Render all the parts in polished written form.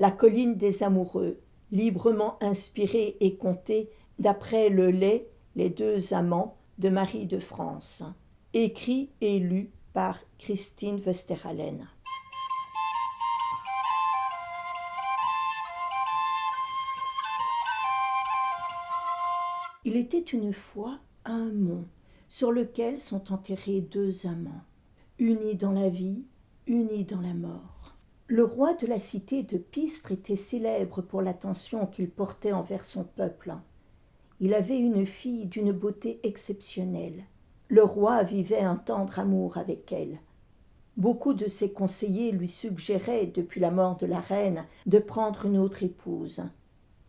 La colline des amoureux, librement inspirée et contée d'après le lait, les deux amants de Marie de France. Écrit et lu par Christine Westerhalen. Il était une fois un mont sur lequel sont enterrés deux amants, unis dans la vie, unis dans la mort. Le roi de la cité de Pistre était célèbre pour l'attention qu'il portait envers son peuple. Il avait une fille d'une beauté exceptionnelle. Le roi vivait un tendre amour avec elle. Beaucoup de ses conseillers lui suggéraient, depuis la mort de la reine, de prendre une autre épouse.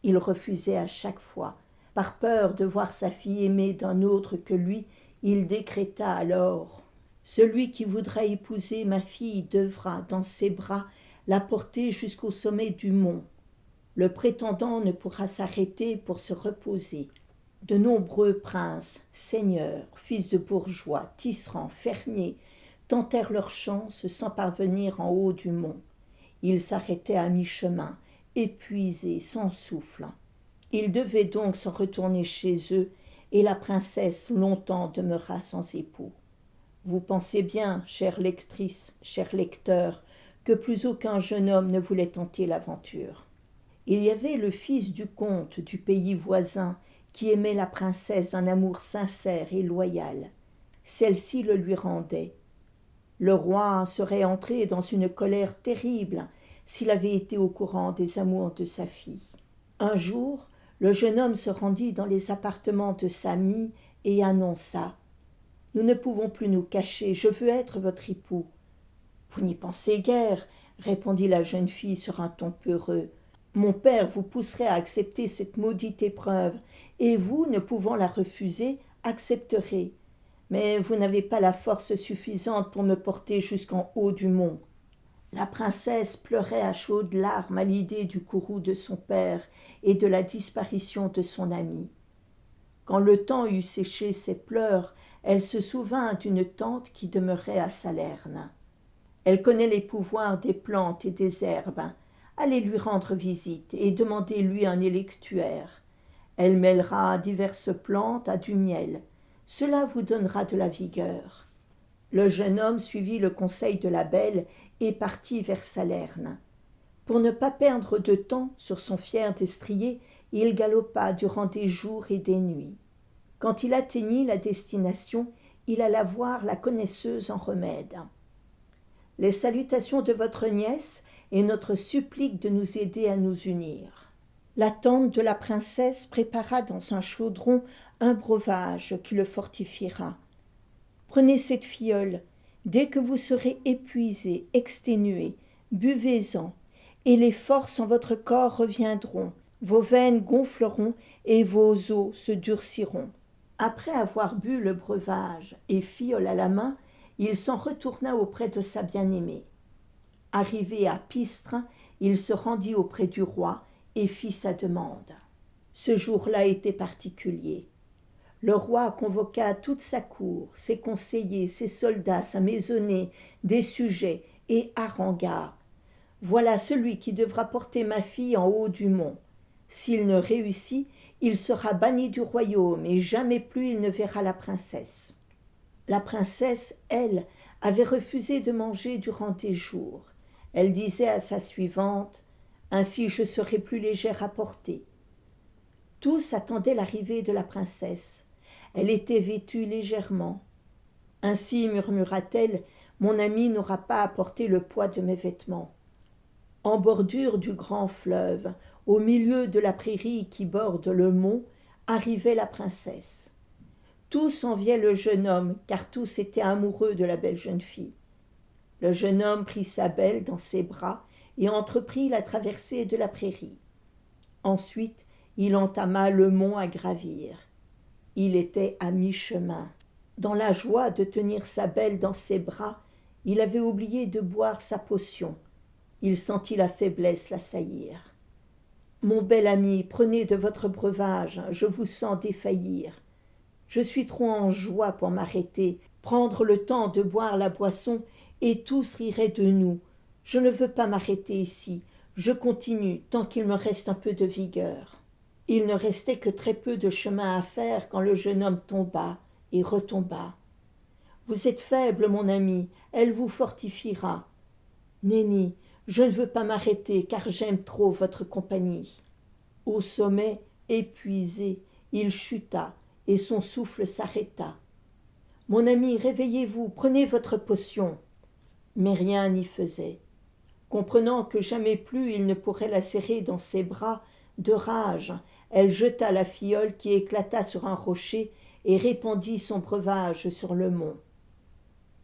Il refusait à chaque fois. Par peur de voir sa fille aimée d'un autre que lui, il décréta alors « Celui qui voudra épouser ma fille devra, dans ses bras, la porter jusqu'au sommet du mont. Le prétendant ne pourra s'arrêter pour se reposer. » De nombreux princes, seigneurs, fils de bourgeois, tisserands, fermiers, tentèrent leur chance sans parvenir en haut du mont. Ils s'arrêtaient à mi-chemin, épuisés, sans souffle. Ils devaient donc s'en retourner chez eux, et la princesse longtemps demeura sans époux. Vous pensez bien, chère lectrice, cher lecteur, que plus aucun jeune homme ne voulait tenter l'aventure. Il y avait le fils du comte du pays voisin qui aimait la princesse d'un amour sincère et loyal. Celle-ci le lui rendait. Le roi serait entré dans une colère terrible s'il avait été au courant des amours de sa fille. Un jour, le jeune homme se rendit dans les appartements de Samy et annonça « Nous ne pouvons plus nous cacher, je veux être votre époux. »« Vous n'y pensez guère, » répondit la jeune fille sur un ton peureux. « Mon père vous pousserait à accepter cette maudite épreuve, et vous, ne pouvant la refuser, accepterez. Mais vous n'avez pas la force suffisante pour me porter jusqu'en haut du mont. » La princesse pleurait à chaudes larmes à l'idée du courroux de son père et de la disparition de son ami. Quand le temps eut séché ses pleurs, elle se souvint d'une tante qui demeurait à Salerne. Elle connaît les pouvoirs des plantes et des herbes. Allez lui rendre visite et demandez-lui un électuaire. Elle mêlera diverses plantes à du miel. Cela vous donnera de la vigueur. Le jeune homme suivit le conseil de la belle et partit vers Salerne. Pour ne pas perdre de temps sur son fier destrier, il galopa durant des jours et des nuits. Quand il atteignit la destination, il alla voir la connaisseuse en remèdes. « Les salutations de votre nièce et notre supplique de nous aider à nous unir. » La tante de la princesse prépara dans un chaudron un breuvage qui le fortifiera. « Prenez cette fiole. Dès que vous serez épuisé, exténué, buvez-en, et les forces en votre corps reviendront, vos veines gonfleront et vos os se durciront. » Après avoir bu le breuvage et fiole à la main, il s'en retourna auprès de sa bien-aimée. Arrivé à Pistre, il se rendit auprès du roi et fit sa demande. Ce jour-là était particulier. Le roi convoqua toute sa cour, ses conseillers, ses soldats, sa maisonnée, des sujets, et harangua. « Voilà celui qui devra porter ma fille en haut du mont. S'il ne réussit, il sera banni du royaume, et jamais plus il ne verra la princesse. » La princesse, elle, avait refusé de manger durant des jours. Elle disait à sa suivante « Ainsi je serai plus légère à porter. » Tous attendaient l'arrivée de la princesse. Elle était vêtue légèrement. « Ainsi, murmura-t-elle, mon ami n'aura pas à porter le poids de mes vêtements. » En bordure du grand fleuve, au milieu de la prairie qui borde le mont, arrivait la princesse. Tous enviaient le jeune homme, car tous étaient amoureux de la belle jeune fille. Le jeune homme prit sa belle dans ses bras et entreprit la traversée de la prairie. Ensuite, il entama le mont à gravir. Il était à mi-chemin. Dans la joie de tenir sa belle dans ses bras, il avait oublié de boire sa potion. Il sentit la faiblesse l'assaillir. « Mon bel ami, prenez de votre breuvage, je vous sens défaillir. Je suis trop en joie pour m'arrêter, prendre le temps de boire la boisson, et tous riraient de nous. Je ne veux pas m'arrêter ici, Je continue tant qu'il me reste un peu de vigueur. » Il ne restait que très peu de chemin à faire quand le jeune homme tomba et retomba. « Vous êtes faible, mon ami, elle vous fortifiera. »« Nenni, je ne veux pas m'arrêter car j'aime trop votre compagnie. » Au sommet, épuisé, il chuta et son souffle s'arrêta. « Mon ami, réveillez-vous, prenez votre potion. » Mais rien n'y faisait. Comprenant que jamais plus il ne pourrait la serrer dans ses bras, de rage, elle jeta la fiole qui éclata sur un rocher et répandit son breuvage sur le mont.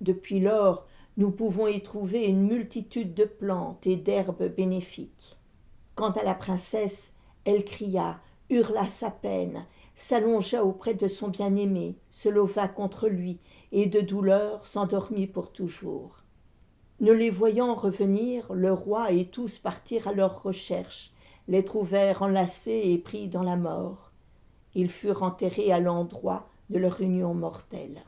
Depuis lors, nous pouvons y trouver une multitude de plantes et d'herbes bénéfiques. Quant à la princesse, elle cria, hurla sa peine, s'allongea auprès de son bien-aimé, se leva contre lui, et de douleur s'endormit pour toujours. Ne les voyant revenir, le roi et tous partirent à leur recherche, les trouvèrent enlacés et pris dans la mort. Ils furent enterrés à l'endroit de leur union mortelle.